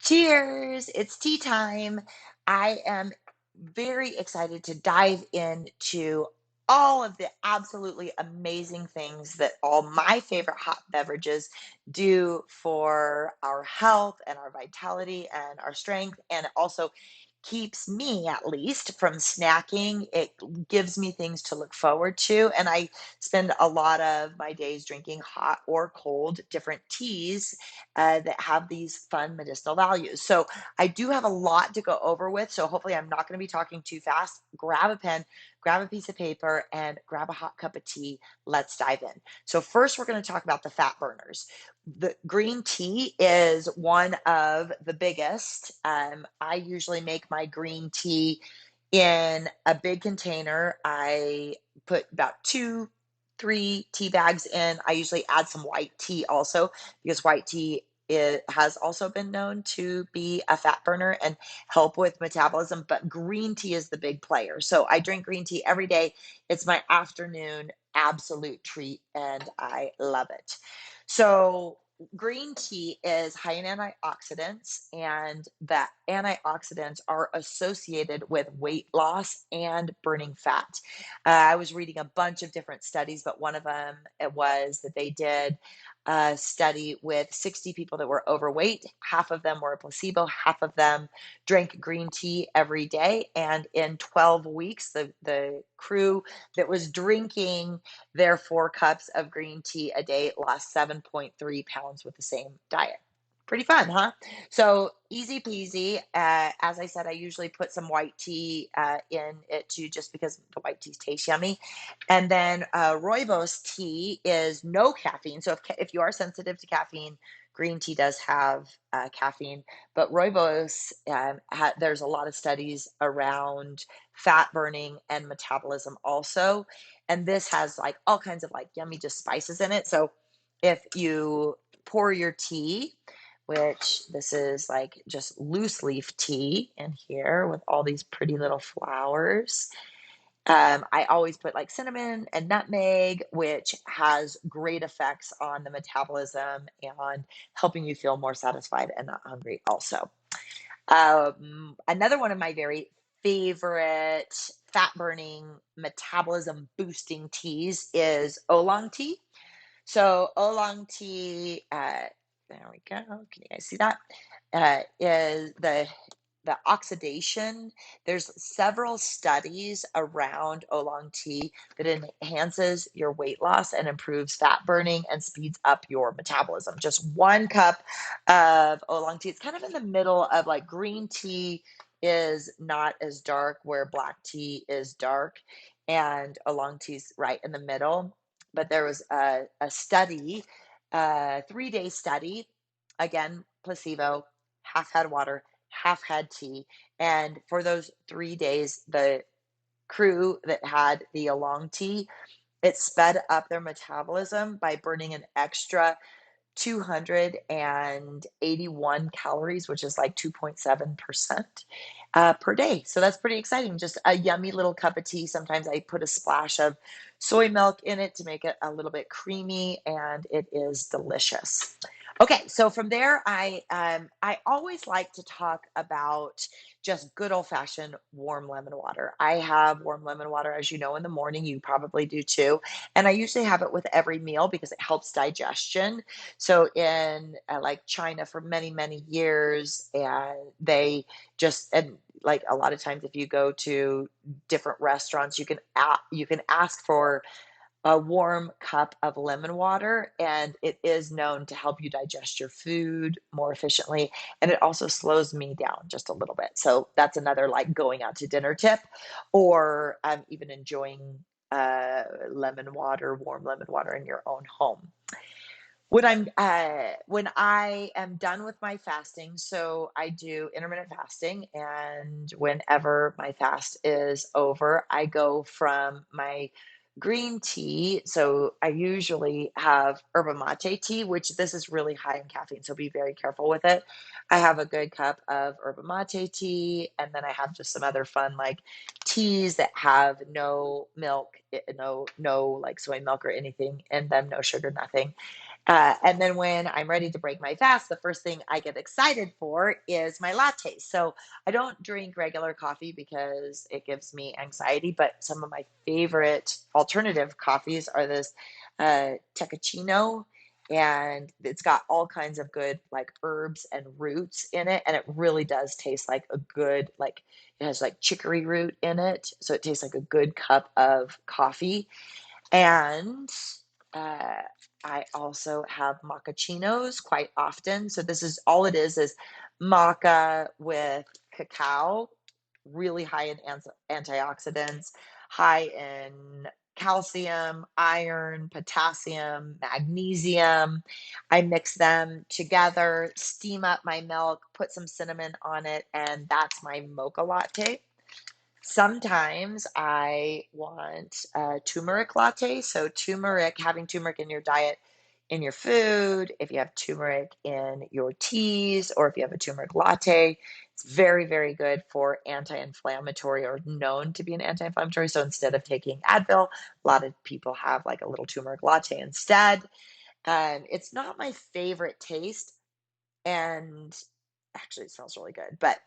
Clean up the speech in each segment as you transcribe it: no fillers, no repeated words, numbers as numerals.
Cheers! It's tea time. I am very excited to dive into all of the absolutely amazing things that all my favorite hot beverages do for our health and our vitality and our strength. And it also keeps me, at least, from snacking. It gives me things to look forward to. And I spend a lot of my days drinking hot or cold different teas that have these fun medicinal values. So I do have a lot to go over with. So hopefully I'm not going to be talking too fast. Grab a pen, grab a piece of paper, and grab a hot cup of tea. Let's dive in. So first, we're going to talk about the fat burners. The green tea is one of the biggest. I usually make my green tea in a big container. I put about 3 tea bags in. I usually add some white tea also because white tea it has also been known to be a fat burner and help with metabolism, but green tea is the big player. So I drink green tea every day. It's my afternoon absolute treat, and I love it. So green tea is high in antioxidants, and the antioxidants are associated with weight loss and burning fat. I was reading a bunch of different studies, but one of them it was that they did a study with 60 people that were overweight. Half of them were a placebo, half of them drank green tea every day. And in 12 weeks, the crew that was drinking their 4 cups of green tea a day lost 7.3 pounds with the same diet. Pretty fun, huh? So easy peasy. As I said, I usually put some white tea in it too, just because the white tea tastes yummy. And then rooibos tea is no caffeine. So if you are sensitive to caffeine, green tea does have caffeine. But rooibos, there's a lot of studies around fat burning and metabolism also. And this has like all kinds of like yummy just spices in it. So if you pour your tea, which this is like just loose leaf tea in here with all these pretty little flowers. I always put like cinnamon and nutmeg, which has great effects on the metabolism and helping you feel more satisfied and not hungry, also. Another one of my very favorite fat burning, metabolism boosting teas is oolong tea. So oolong tea, there we go. Can you guys see that? Is the oxidation. There's several studies around oolong tea that enhances your weight loss and improves fat burning and speeds up your metabolism. Just 1 cup of oolong tea. It's kind of in the middle of like green tea is not as dark where black tea is dark, and oolong tea's right in the middle. But there was a study, a 3-day study, again, placebo, half had water, half had tea. And for those 3 days, the crew that had the oolong tea, it sped up their metabolism by burning an extra 281 calories, which is like 2.7% per day. So that's pretty exciting. Just a yummy little cup of tea. Sometimes I put a splash of soy milk in it to make it a little bit creamy, and it is delicious. Okay, so from there, I always like to talk about just good old fashioned warm lemon water. I have warm lemon water, as you know, in the morning. You probably do too, and I usually have it with every meal because it helps digestion. So in like China for many years, and they just and like a lot of times if you go to different restaurants, you can ask for a warm cup of lemon water, and it is known to help you digest your food more efficiently, and it also slows me down just a little bit. So that's another like going out to dinner tip, or even enjoying warm lemon water in your own home. When I am done with my fasting, so I do intermittent fasting, and whenever my fast is over, I go from my green tea. So I usually have yerba mate tea, which this is really high in caffeine, so be very careful with it. I have a good cup of yerba mate tea, and then I have just some other fun like teas that have no milk, no like soy milk or anything in them, no sugar, nothing. And then when I'm ready to break my fast, the first thing I get excited for is my latte. So I don't drink regular coffee because it gives me anxiety, but some of my favorite alternative coffees are this Tecachino, and it's got all kinds of good like herbs and roots in it, and it really does taste like a good like it has like chicory root in it, so it tastes like a good cup of coffee. And uh, I also have macchiatos quite often. So this is all it is maca with cacao, really high in antioxidants, high in calcium, iron, potassium, magnesium. I mix them together, steam up my milk, put some cinnamon on it, and that's my mocha latte. Sometimes I want a turmeric latte. So, turmeric, having turmeric in your diet, in your food, if you have turmeric in your teas, or if you have a turmeric latte, it's very, very good for anti inflammatory or known to be an anti inflammatory. So, instead of taking Advil, a lot of people have like a little turmeric latte instead. It's not my favorite taste, and actually, it smells really good, but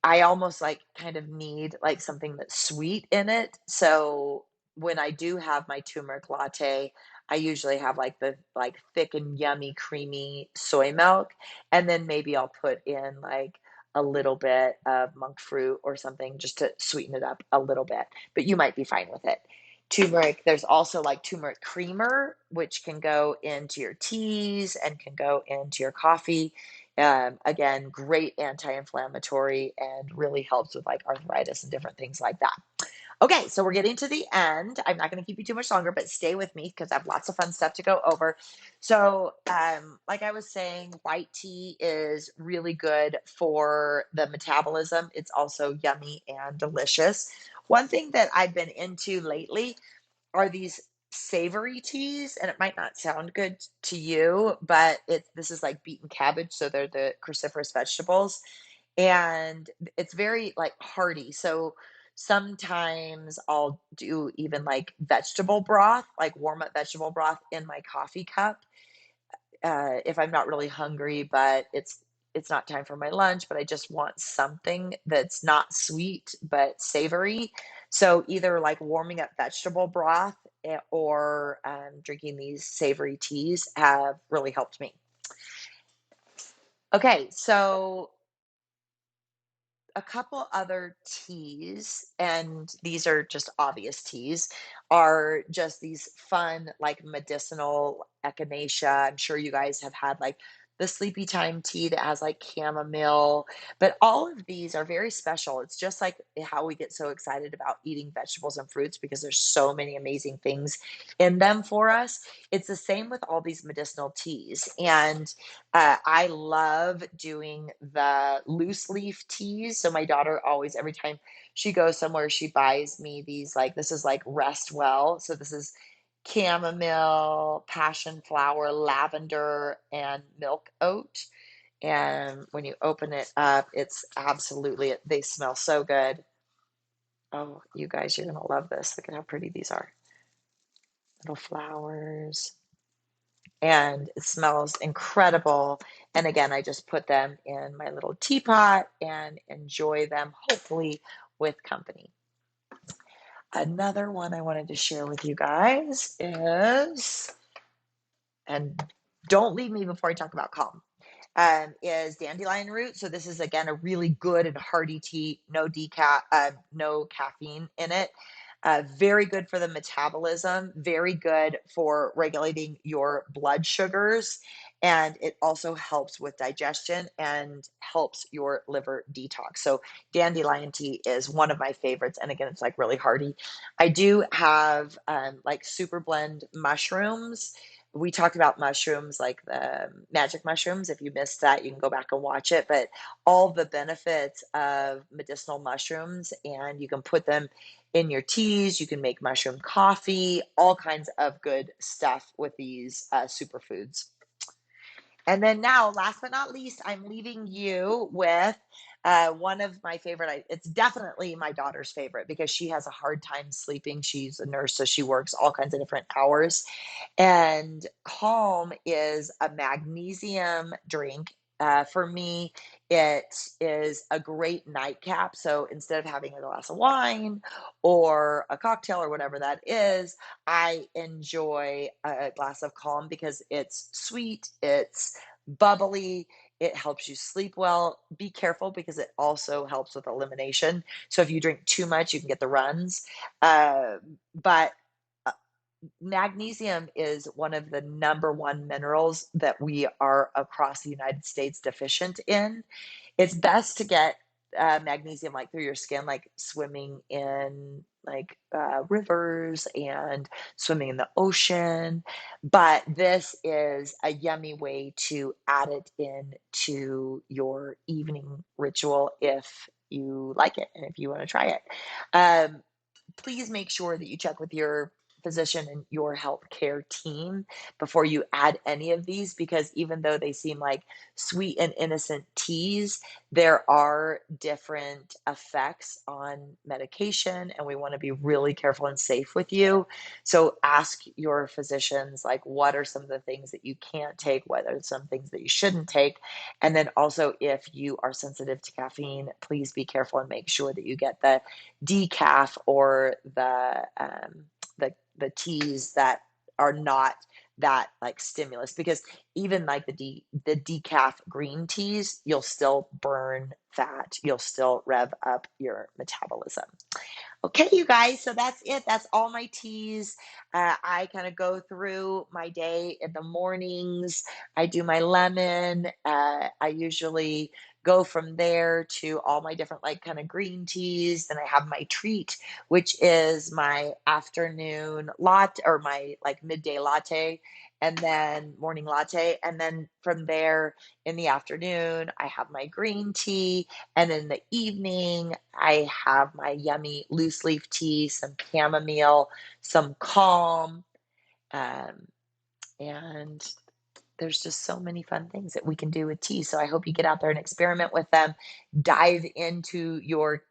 I almost like kind of need like something that's sweet in it. So when I do have my turmeric latte, I usually have like the like thick and yummy creamy soy milk, and then maybe I'll put in like a little bit of monk fruit or something just to sweeten it up a little bit. But you might be fine with it. Turmeric, there's also like turmeric creamer, which can go into your teas and can go into your coffee. Again, great anti-inflammatory and really helps with like arthritis and different things like that. Okay, so we're getting to the end. I'm not going to keep you too much longer, but stay with me because I have lots of fun stuff to go over. So, like I was saying, white tea is really good for the metabolism. It's also yummy and delicious. One thing that I've been into lately are these savory teas, and it might not sound good to you, but this is like beet and cabbage, so they're the cruciferous vegetables, and it's very like hearty. So sometimes I'll do even like vegetable broth, like warm up vegetable broth in my coffee cup, if I'm not really hungry, but it's not time for my lunch, but I just want something that's not sweet but savory. So either like warming up vegetable broth or drinking these savory teas have really helped me. Okay, so a couple other teas, and these are just obvious teas, are just these fun, like medicinal echinacea. I'm sure you guys have had like the sleepy time tea that has like chamomile, but all of these are very special. It's just like how we get so excited about eating vegetables and fruits because there's so many amazing things in them for us. It's the same with all these medicinal teas. And I love doing the loose leaf teas. So my daughter always, every time she goes somewhere, she buys me these like this is like rest well. So this is chamomile, passion flower, lavender, and milk oat. And when you open it up, it's absolutely they smell so good. Oh, you guys, you're gonna love this. Look at how pretty these are. Little flowers. And it smells incredible. And again, I just put them in my little teapot and enjoy them, hopefully with company. Another one I wanted to share with you guys is, and don't leave me before I talk about calm, is dandelion root. So this is again a really good and hearty tea, no caffeine in it. Very good for the metabolism, very good for regulating your blood sugars, and it also helps with digestion and helps your liver detox. So dandelion tea is one of my favorites, and again, it's like really hearty. I do have like super blend mushrooms. We talked about mushrooms, like the magic mushrooms. If you missed that, you can go back and watch it. But all the benefits of medicinal mushrooms, and you can put them in your teas. You can make mushroom coffee, all kinds of good stuff with these superfoods. And then now, last but not least, I'm leaving you with One of my favorite, it's definitely my daughter's favorite because she has a hard time sleeping. She's a nurse, so she works all kinds of different hours. And Calm is a magnesium drink. For me, it is a great nightcap. So instead of having a glass of wine or a cocktail or whatever that is, I enjoy a glass of Calm because it's sweet, it's bubbly, it helps you sleep well. Be careful because it also helps with elimination. So if you drink too much, you can get the runs. But magnesium is one of the number one minerals that we are across the United States deficient in. It's best to get magnesium like through your skin, like swimming in like rivers and swimming in the ocean. But this is a yummy way to add it in to your evening ritual if you like it and if you want to try it. Um, Please make sure that you check with your physician and your healthcare team before you add any of these because even though they seem like sweet and innocent teas, there are different effects on medication and we want to be really careful and safe with you. So ask your physicians like what are some of the things that you can't take, what are some things that you shouldn't take, and then also if you are sensitive to caffeine, please be careful and make sure that you get the decaf or the teas that are not that like stimulus because even like the decaf green teas you'll still burn fat, you'll still rev up your metabolism. Okay, you guys, so that's it. That's all my teas. I kind of go through my day in the mornings. I do my lemon. I usually go from there to all my different, like, kind of green teas. Then I have my treat, which is my afternoon latte or my like midday latte, and then morning latte. And then from there in the afternoon, I have my green tea. And in the evening, I have my yummy loose leaf tea, some chamomile, some calm, um, and there's just so many fun things that we can do with tea. So I hope you get out there and experiment with them. Dive into your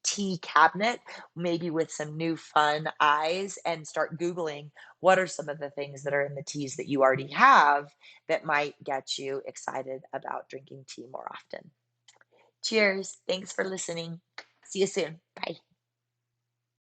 tea cabinet, maybe with some new fun eyes, and start Googling what are some of the things that are in the teas that you already have that might get you excited about drinking tea more often. Cheers. Thanks for listening. See you soon. Bye.